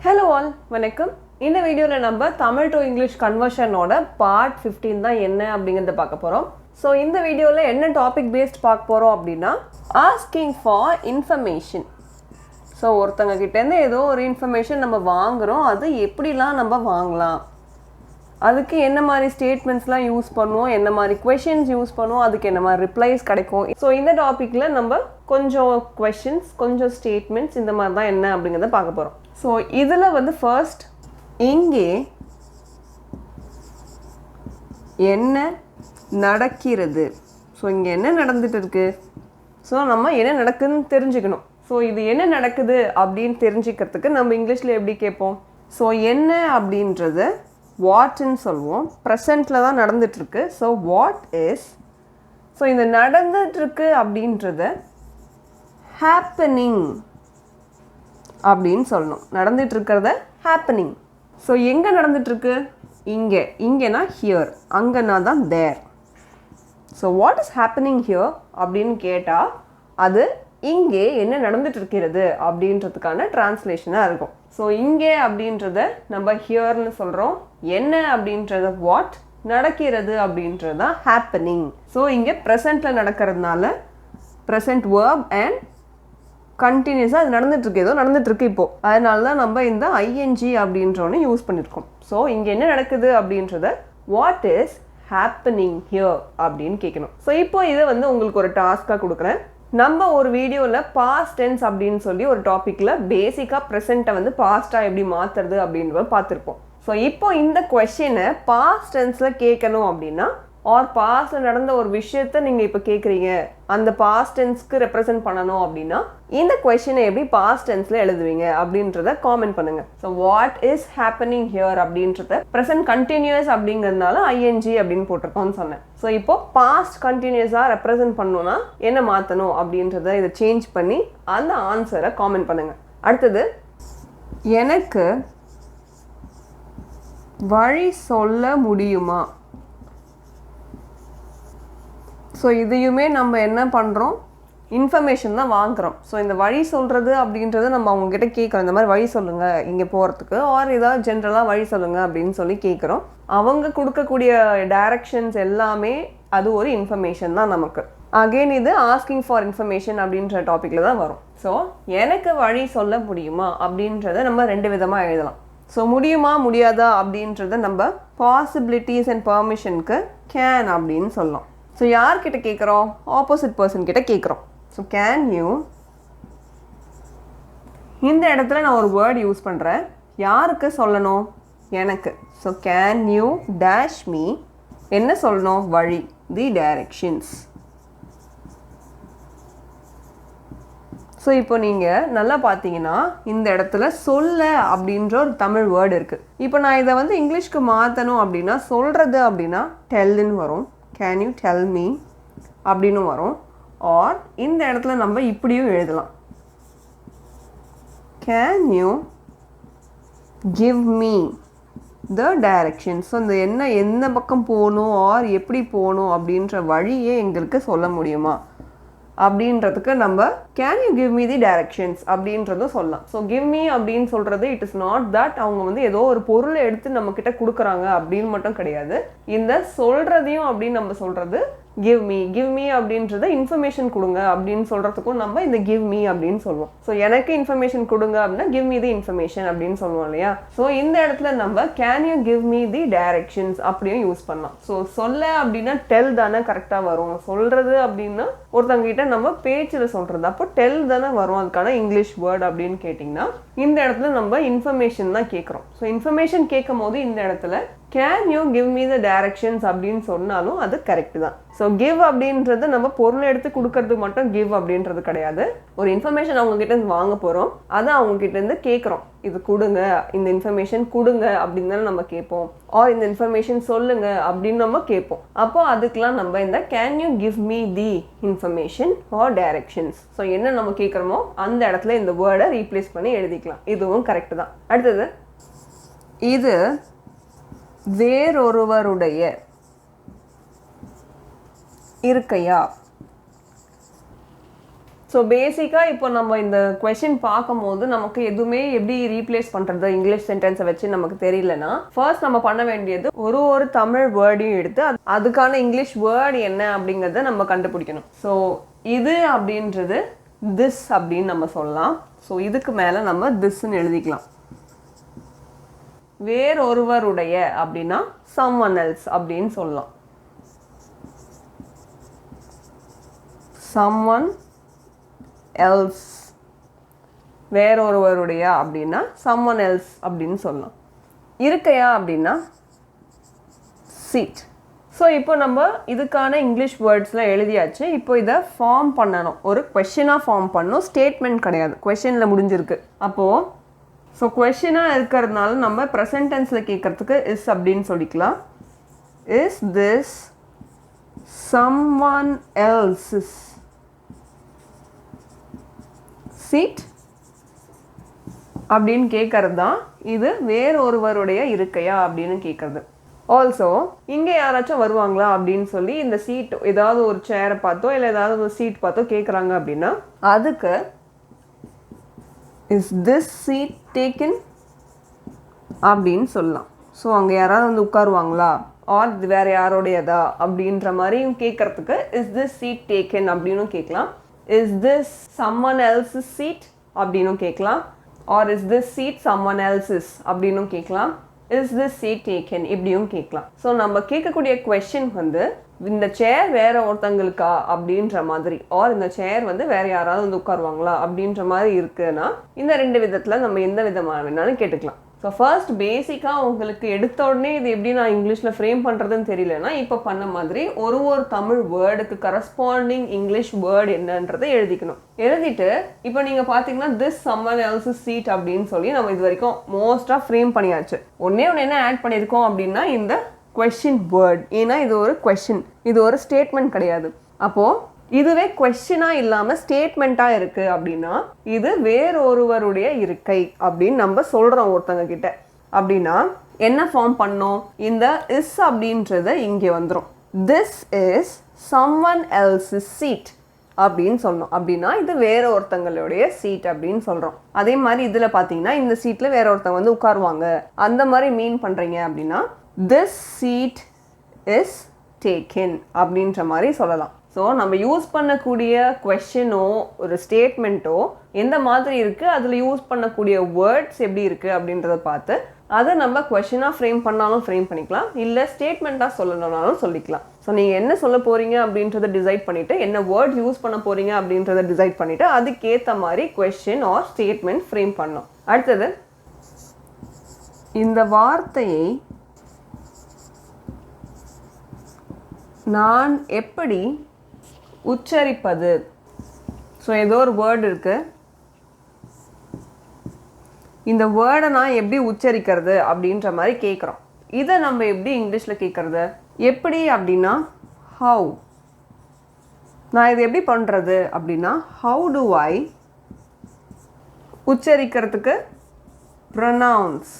Hello all, வணக்கம். இந்த வீடியோல நம்ம தமிழ் டு இங்கிலீஷ் கன்வர்ஷனோட பார்ட் 15 தான் என்ன அப்படிங்கறத பார்க்க போறோம். சோ இந்த வீடியோல என்ன டாபிக் பேஸ்ட் பார்க்க போறோம் அப்படினா asking for information. சோ ஒருத்தங்க கிட்ட இருந்து ஏதோ ஒரு இன்ஃபர்மேஷன் நம்ம வாங்குறோம், அது எப்படிலாம் நம்ம வாங்கலாம், அதுக்கு என்ன மாதிரி ஸ்டேட்மெண்ட்ஸ்லாம் யூஸ் பண்ணுவோம், என்ன மாதிரி क्वेश्चंस யூஸ் பண்ணுவோம், அதுக்கு என்ன மாதிரி ரிப்ளைஸ் கிடைக்கும். சோ இந்த டாபிக்ல நம்ம கொஞ்சம் क्वेश्चंस கொஞ்சம் ஸ்டேட்மெண்ட்ஸ் இந்த மாதிரி தான் என்ன அப்படிங்கறத பார்க்க போறோம். ஸோ இதில் வந்து ஃபர்ஸ்ட் இங்கே என்ன நடக்கிறது, ஸோ இங்கே என்ன நடந்துட்டு இருக்கு, ஸோ நம்ம என்ன நடக்குதுன்னு தெரிஞ்சுக்கணும். ஸோ இது என்ன நடக்குது அப்படின்னு தெரிஞ்சுக்கிறதுக்கு நம்ம இங்கிலீஷில் எப்படி கேட்போம். ஸோ என்ன அப்படின்றது வாட்ன்னு சொல்லுவோம், ப்ரெசண்ட்டில் தான் நடந்துட்டுருக்கு. ஸோ வாட் இஸ், ஸோ இந்த நடந்துட்டுருக்கு அப்படின்றத ஹேப்பனிங் அப்படின்னு சொல்லணும். நடந்துட்டு இருக்கிறத ஹேப்பனிங். ஸோ எங்கே நடந்துட்டுருக்கு, இங்கே, இங்கேனா ஹியர், அங்கேனா தான் there. So what is happening here அப்படின்னு கேட்டால் அது இங்கே என்ன நடந்துட்டு இருக்கிறது அப்படின்றதுக்கான டிரான்ஸ்லேஷனாக இருக்கும். ஸோ இங்கே அப்படின்றத நம்ம ஹியர்னு சொல்கிறோம், என்ன அப்படின்றத வாட், நடக்கிறது அப்படின்றது தான் ஹேப்பனிங். ஸோ இங்கே ப்ரெசண்ட்டில் நடக்கிறதுனால ப்ரெசண்ட் வேர்ப் அண்ட் கண்டினியூஸாக அது நடந்துட்டுருக்கு, ஏதோ நடந்துட்டுருக்கு இப்போது, அதனால தான் நம்ம இந்த ஐஎன்ஜி அப்படின்றோன்னு யூஸ் பண்ணியிருக்கோம். ஸோ இங்கே என்ன நடக்குது அப்படின்றத வாட் இஸ் ஹேப்பனிங் ஹியர் அப்படின்னு கேட்கணும். ஸோ இப்போ இதை வந்து உங்களுக்கு ஒரு டாஸ்க்காக கொடுக்குறேன். நம்ம ஒரு வீடியோவில் பாஸ்ட் டென்ஸ் அப்படின்னு சொல்லி ஒரு டாப்பிக்கில் பேசிக்காக ப்ரெசென்ட்டை வந்து பாஸ்ட்டாக எப்படி மாற்றுறது அப்படின்றத பார்த்துருப்போம். ஸோ இப்போ இந்த கொஸ்டினை பாஸ்ட் டென்ஸில் கேட்கணும் அப்படின்னா, ஆர் பாஸ்டில் நடந்த ஒரு விஷயத்த நீங்கள் இப்போ கேட்குறீங்க, அந்த பாஸ்ட் டென்ஸ்க்கு ரெப்ரசென்ட் பண்ணணும் அப்படின்னா இந்த கொஸ்டினை எப்படி பாஸ்ட் டென்ஸில் எழுதுவீங்க அப்படின்றத காமெண்ட் பண்ணுங்கள். So what is happening here அப்படின்றத ப்ரெசென்ட் கண்டினியூஸ் அப்படிங்கிறதுனால ஐஎன்ஜி அப்படின்னு போட்டிருக்கோம்னு சொன்னேன். ஸோ இப்போ பாஸ்ட் கண்டினியூஸாக ரெப்ரசென்ட் பண்ணணும்னா என்ன மாற்றணும் அப்படின்றத இதை சேஞ்ச் பண்ணி அந்த ஆன்சரை காமெண்ட் பண்ணுங்கள். அடுத்தது, எனக்கு வழி சொல்ல முடியுமா. ஸோ இதையுமே நம்ம என்ன பண்ணுறோம், இன்ஃபர்மேஷன் தான் வாங்குகிறோம். ஸோ இந்த வழி சொல்கிறது அப்படின்றது நம்ம அவங்கக்கிட்ட கேட்குறோம், இந்த மாதிரி வழி சொல்லுங்கள் இங்கே போகிறதுக்கு, ஆர் ஏதாவது ஜென்ரலாக வழி சொல்லுங்கள் அப்படின்னு சொல்லி கேட்குறோம். அவங்க கொடுக்கக்கூடிய டைரக்ஷன்ஸ் எல்லாமே அது ஒரு இன்ஃபர்மேஷன் தான் நமக்கு. அகெயின் இது ஆஸ்கிங் ஃபார் இன்ஃபர்மேஷன் அப்படின்ற டாப்பிக்கில் தான் வரும். ஸோ எனக்கு வழி சொல்ல முடியுமா அப்படின்றத நம்ம ரெண்டு விதமாக எழுதலாம். ஸோ முடியுமா முடியாதா அப்படின்றத நம்ம பாசிபிலிட்டிஸ் அண்ட் பர்மிஷனுக்கு கேன் அப்படின்னு சொல்லலாம். ஸோ யார்கிட்ட கேட்குறோம், ஆப்போசிட் பர்சன் கிட்ட கேட்குறோம். ஸோ கேன் யூ, இந்த இடத்துல நான் ஒரு வேர்ட் யூஸ் பண்ணுறேன், யாருக்கு சொல்லணும், எனக்கு. So can you dash me, என்ன சொல்லணும், வழி, தி டைரக்ஷன்ஸ். ஸோ இப்போ நீங்கள் நல்லா பார்த்தீங்கன்னா இந்த இடத்துல சொல்ல அப்படின்ற ஒரு தமிழ் வேர்டு இருக்குது. இப்போ நான் இதை வந்து இங்கிலீஷ்க்கு மாற்றணும் அப்படின்னா சொல்கிறது அப்படின்னா டெல்லுன்னு வரும், கேன் யூ டெல் மீ அப்படின்னு வரும். ஆர் இந்த இடத்துல நம்ம இப்படியும் எழுதலாம், can you give me the direction. So இந்த என்ன எந்த பக்கம் போகணும் ஆர் எப்படி போகணும் அப்படின்ற வழியே எங்களுக்கு சொல்ல முடியுமா அப்படின்றதுக்கு நம்ம can you give me the directions அப்படின்றதும் சொல்லலாம். ஸோ கிவ் மீ அப்படின்னு சொல்கிறது இட் இஸ் நாட் தட் அவங்க வந்து ஏதோ ஒரு பொருளை எடுத்து நம்ம கிட்ட கொடுக்குறாங்க அப்படின்னு மட்டும் கிடையாது. இந்த சொல்கிறதையும் அப்படின்னு நம்ம சொல்கிறது கிவ் மீ அப்படின்றத இன்ஃபர்மேஷன் கொடுங்க அப்படின்னு சொல்கிறதுக்கும் நம்ம இந்த கிவ் மீ அப்படின்னு சொல்லுவோம். ஸோ எனக்கு இன்ஃபர்மேஷன் கொடுங்க அப்படின்னா கிவ் மீ தி இன்ஃபர்மேஷன் அப்படின்னு சொல்லுவோம் இல்லையா. ஸோ இந்த இடத்துல நம்ம can you give me the directions அப்படியும் யூஸ் பண்ணலாம். ஸோ சொல்ல அப்படின்னா டெல் தானே கரெக்டாக வரும், சொல்கிறது அப்படின்னா ஒருத்தவங்க கிட்ட நம்ம பேச்சில் சொல்கிறது, அப்போ டெல் தானே வரும் அதுக்கான இங்கிலீஷ் வேர்ட் அப்படின்னு கேட்டிங்கன்னா இந்த இடத்துல நம்ம இன்ஃபர்மேஷன் தான் கேட்குறோம். ஸோ இன்ஃபர்மேஷன் கேட்கும் போது இந்த இடத்துல can you give me the directions அப்படின்னு சொன்னாலும் அது கரெக்ட் தான். ஸோ கிவ் அப்படின்றது நம்ம பொருளை எடுத்து கொடுக்கறது மட்டும் கிவ் அப்படின்றது கிடையாது. ஒரு இன்ஃபர்மேஷன் அவங்க கிட்ட இருந்து வாங்க போகிறோம், அதை அவங்க கிட்ட இருந்து கேட்குறோம், இது கொடுங்க, இந்த இன்ஃபர்மேஷன் கொடுங்க அப்படின்னு தானே நம்ம கேட்போம், ஆர் இந்த இன்ஃபர்மேஷன் சொல்லுங்க அப்படின்னு நம்ம கேட்போம். அப்போ அதுக்கெலாம் நம்ம இந்த can you give me the information or directions, so என்ன நம்ம கேட்குறோமோ அந்த இடத்துல இந்த வேர்டை ரீப்ளேஸ் பண்ணி எழுதிக்கலாம். இதுவும் கரெக்ட் தான். அடுத்தது, இது வேறொருவருடைய இருக்கையா. ஸோ பேசிக்காக இப்போ நம்ம இந்த கொஷின் பார்க்கும்போது நமக்கு எதுவுமே எப்படி ரீப்ளேஸ் பண்ணுறது இங்கிலீஷ் சென்டென்ஸை வச்சு நமக்கு தெரியலனா ஃபர்ஸ்ட் நம்ம பண்ண வேண்டியது ஒரு தமிழ் வேர்டையும் எடுத்து அதுக்கான இங்கிலீஷ் வேர்டு என்ன அப்படிங்கிறத நம்ம கண்டுபிடிக்கணும். ஸோ இது அப்படின்றது திஸ் அப்படின்னு நம்ம சொல்லலாம். ஸோ இதுக்கு மேலே நம்ம திஸ்ன்னு எழுதிக்கலாம். வேறொருவருடைய அப்படின்னா someone else அப்படின்னு சொல்லலாம். someone else வேறொருவருடைய அப்படின்னா someone else அப்படின்னு சொல்லலாம். இருக்கையா அப்படின்னா seat. ஸோ இப்போ நம்ம இதுக்கான இங்கிலீஷ் வேர்ட்ஸ்லாம் எழுதியாச்சு. இப்போ இதை ஃபார்ம் பண்ணணும், ஒரு கொஷினாக ஃபார்ம் பண்ணணும். ஸ்டேட்மெண்ட் கிடையாது, கொஷினில் முடிஞ்சிருக்கு. அப்போது ஸோ கொஷினாக இருக்கிறதுனால நம்ம ப்ரெசன்ட் டென்ஸில் கேட்குறதுக்கு இஸ் அப்படின்னு சொல்லிக்கலாம். Is this someone else's seat அப்படின்னு கேட்கறது தான் இது வேறொருவருடைய இருக்கையா அப்படின்னு கேட்கறது. ஆல்சோ இங்கே யாராச்சும் வருவாங்களா அப்படின்னு சொல்லி இந்த சீட் ஏதாவது ஒரு சேரை பார்த்தோ இல்லை ஏதாவது ஒரு சீட் பார்த்தோ கேட்குறாங்க அப்படின்னா அதுக்கு இஸ் திஸ் சீட் டேக்கன் அப்படின்னு சொல்லலாம். ஸோ அங்கே யாராவது வந்து உட்காருவாங்களா ஆர் வேறு யாரோடையதா அப்படின்ற மாதிரியும் கேட்குறதுக்கு இஸ் திஸ் சீட் டேக்கன் அப்படின்னு கேட்கலாம். Is this someone else's seat அப்படின்னு கேட்கலாம். Or is this seat someone else's அப்படின்னு கேட்கலாம். இஸ் திஸ் சீட் டேக்கன் இப்படியும் கேட்கலாம். ஸோ நம்ம கேட்கக்கூடிய கொஸ்டின் வந்து இந்த சேர் வேற ஒருத்தங்களுக்கா அப்படின்ற மாதிரி ஆர் இந்த சேர் வந்து வேற யாராவது வந்து உட்காருவாங்களா அப்படின்ற மாதிரி இருக்குன்னா இந்த ரெண்டு விதத்தில் நம்ம எந்த விதமாக வேணாலும் கேட்டுக்கலாம். ஸோ ஃபர்ஸ்ட் பேசிக்காக உங்களுக்கு எடுத்த உடனே இது எப்படி நான் இங்கிலீஷில் ஃப்ரேம் பண்ணுறதுன்னு தெரியலன்னா இப்போ பண்ண மாதிரி ஒரு தமிழ் வேர்டுக்கு கரஸ்பாண்டிங் இங்கிலீஷ் வேர்டு என்னன்றதை எழுதிக்கணும். எழுதிட்டு இப்போ நீங்கள் பார்த்தீங்கன்னா திஸ் someone else's seat அப்படின்னு சொல்லி நம்ம இது வரைக்கும் மோஸ்ட்டாக ஃப்ரேம் பண்ணியாச்சு. ஒன்று என்ன ஆட் பண்ணியிருக்கோம் அப்படின்னா இந்த கொஸ்டின் வேர்ட். ஏன்னா இது ஒரு கொஸ்டின், இது ஒரு ஸ்டேட்மெண்ட் கிடையாது. அப்போது இதுவே கொஸ்டினாக இல்லாமல் ஸ்டேட்மெண்ட்டாக இருக்குது அப்படின்னா இது வேறொருவருடைய இருக்கை அப்படின்னு நம்ம சொல்கிறோம் ஒருத்தங்க கிட்ட. அப்படின்னா என்ன ஃபார்ம் பண்ணோம், இந்த இஸ் அப்படின்றத இங்கே வந்துடும். This is someone else's seat அப்படின்னு சொன்னோம். அப்படின்னா இது வேற ஒருத்தங்களுடைய சீட் அப்படின்னு சொல்கிறோம். அதே மாதிரி இதில் பார்த்தீங்கன்னா இந்த சீட்டில் வேற ஒருத்தங்க வந்து உட்காருவாங்க அந்த மாதிரி மீன் பண்ணுறீங்க அப்படின்னா திஸ் சீட் இஸ் டேக்கன் அப்படின்ற மாதிரி சொல்லலாம். ஸோ நம்ம யூஸ் பண்ணக்கூடிய கொஸ்டினோ ஒரு ஸ்டேட்மெண்ட்டோ எந்த மாதிரி இருக்குது, அதில் யூஸ் பண்ணக்கூடிய வேர்ட்ஸ் எப்படி இருக்குது அப்படின்றத பார்த்து அதை நம்ம கொஸ்டினாக ஃப்ரேம் பண்ணாலும் ஃப்ரேம் பண்ணிக்கலாம், இல்லை ஸ்டேட்மெண்ட்டாக சொல்லணும்னாலும் சொல்லிக்கலாம். ஸோ நீங்கள் என்ன சொல்ல போகிறீங்க அப்படின்றத டிசைட் பண்ணிவிட்டு என்ன வேர்ட் யூஸ் பண்ண போகிறீங்க அப்படின்றத டிசைட் பண்ணிவிட்டு அதுக்கேற்ற மாதிரி கொஸ்டின் ஆர் ஸ்டேட்மெண்ட் ஃப்ரேம் பண்ணணும். அடுத்தது இந்த வார்த்தையை நான் எப்படி உச்சரிப்பது. ஸோ ஏதோ ஒரு வேர்டு இருக்குது, இந்த வேர்டை நான் எப்படி உச்சரிக்கிறது அப்படின்ற மாதிரி கேட்குறோம். இதை நம்ம எப்படி இங்கிலீஷில் கேட்குறது, எப்படி அப்படின்னா ஹவு. நான் இது எப்படி பண்ணுறது அப்படின்னா ஹவு டு ஐ உச்சரிக்கிறதுக்கு ப்ரொனவுன்ஸ்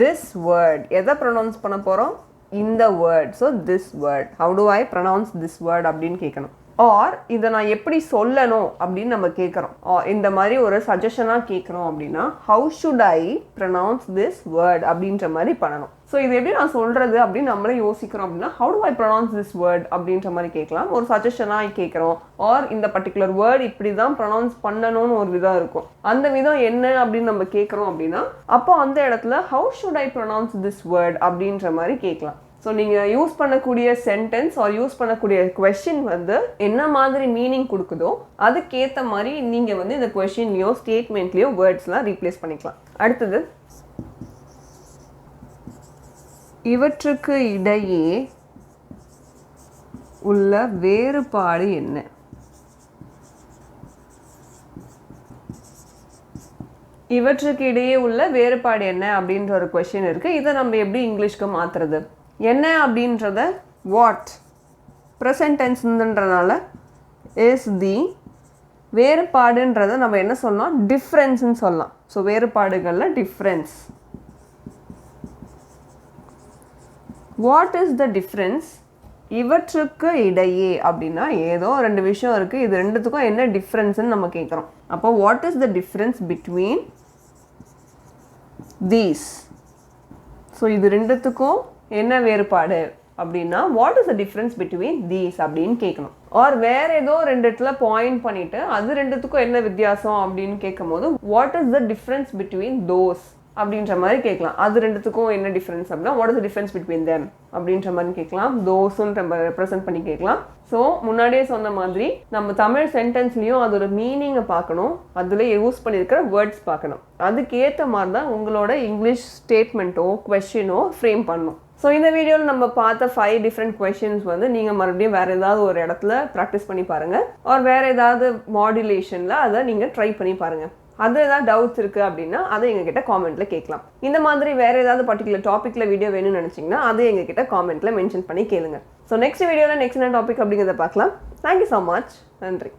திஸ் வேர்ட். எதை ப்ரொனவுன்ஸ் பண்ண போகிறோம், இந்த word. So this word, how do I pronounce this word அப்படின்னு கேட்கணும். ஆர் இதை நான் எப்படி சொல்லணும் அப்படின்னு நம்ம கேட்குறோம். இந்த மாதிரி ஒரு சஜஷனாக கேட்குறோம் அப்படின்னா how should I pronounce this word அப்படின்ற மாதிரி பண்ணணும். ஸோ இது எப்படி நான் சொல்கிறது அப்படின்னு நம்மளே யோசிக்கிறோம் அப்படின்னா how do I pronounce this word அப்படின்ற மாதிரி கேட்கலாம். ஒரு சஜஷனாக கேட்குறோம் ஆர் இந்த பர்டிகுலர் வேர்ட் இப்படி தான் ப்ரொனவுன்ஸ் பண்ணணும்னு ஒரு விதம் இருக்கும். அந்த விதம் என்ன அப்படின்னு நம்ம கேட்குறோம் அப்படின்னா அப்போ அந்த இடத்துல how should I pronounce this word அப்படின்ற மாதிரி கேட்கலாம். ஸோ நீங்கள் யூஸ் பண்ணக்கூடிய சென்டென்ஸ் ஆர் யூஸ் பண்ணக்கூடிய கொஸ்டின் வந்து என்ன மாதிரி மீனிங் கொடுக்குதோ அதுக்கேற்ற மாதிரி நீங்கள் வந்து இந்த கொஸ்டின்லையோ ஸ்டேட்மெண்ட்லேயோ வேர்ட்ஸ்லாம் ரீப்ளேஸ் பண்ணிக்கலாம். அடுத்தது இவற்றுக்கு இடையே உள்ள வேறுபாடு என்ன. இவற்றுக்கு இடையே உள்ள வேறுபாடு என்ன அப்படின்ற ஒரு கொஸ்டின் இருக்குது. இதை நம்ம எப்படி இங்கிலீஷ்க்கு மாற்றுறது, என்ன அப்படின்றத வாட் ப்ரெசன்ட் டென்ஸ்ன்றனால இஸ் தி, வேறுபாடுன்றதை நம்ம என்ன சொல்லலாம் டிஃப்ரென்ஸ்ன்னு சொல்லலாம். ஸோ வேறுபாடுகளில் difference. What is the difference இவற்றுக்கு இடையே அப்படின்னா ஏதோ ரெண்டு விஷயம் இருக்குது, இது ரெண்டுத்துக்கும் என்ன டிஃப்ரென்ஸ்ன்னு நம்ம கேட்குறோம். அப்போ what is the difference between these? So இது ரெண்டுத்துக்கும் என்ன வேறுபாடு அப்படின்னா what is the difference between these அப்படின்னு கேட்கணும். ஆர் வேற ஏதோ ரெண்டு இடத்துல பாயிண்ட் பண்ணிட்டு அது ரெண்டுத்துக்கும் என்ன வித்தியாசம் அப்படின்னு கேட்கும் போது what is the difference between those அப்படின்ற மாதிரி கேட்கலாம். அது ரெண்டுத்துக்கும் என்ன டிஃப்ரென்ஸ் அப்படின்னா what is the difference between them அப்படின்ற மாதிரி கேட்கலாம். தோஸ்ன்னு நம்ம ரெப்ரசென்ட் பண்ணி கேட்கலாம். ஸோ முன்னாடியே சொன்ன மாதிரி நம்ம தமிழ் சென்டென்ஸ்லையும் அதோட மீனிங்கை பார்க்கணும், அதில் யூஸ் பண்ணியிருக்கிற வேர்ட்ஸ் பார்க்கணும். அதுக்கேற்ற மாதிரி தான் உங்களோட இங்கிலீஷ் ஸ்டேட்மெண்ட்டோ கொஸ்டினோ ஃப்ரேம் பண்ணணும். ஸோ இந்த வீடியோவில் நம்ம பார்த்த 5 டிஃப்ரெண்ட் கொஷின்ஸ் வந்து நீங்கள் மறுபடியும் வேறு ஏதாவது ஒரு இடத்துல ப்ராக்டிஸ் பண்ணி பாருங்கள். ஆர் வேறு ஏதாவது மாடுலேஷனில் அதை நீங்கள் ட்ரை பண்ணி பாருங்கள். அது ஏதாவது டவுட்ஸ் இருக்குது அப்படின்னா அதை எங்ககிட்ட காமெண்ட்டில் கேட்கலாம். இந்த மாதிரி வேறு ஏதாவது பர்டிகுலர் டாப்பிக்கில் வீடியோ வேணும்னு நினச்சிங்கன்னா அதை எங்ககிட்ட காமெண்ட்டில் மென்ஷன் பண்ணி கேளுங்க. ஸோ நெக்ஸ்ட் வீடியோவில் நெக்ஸ்ட் என்ன டாபிக் அப்படிங்கிறத பார்க்கலாம். Thank you so much. நன்றி.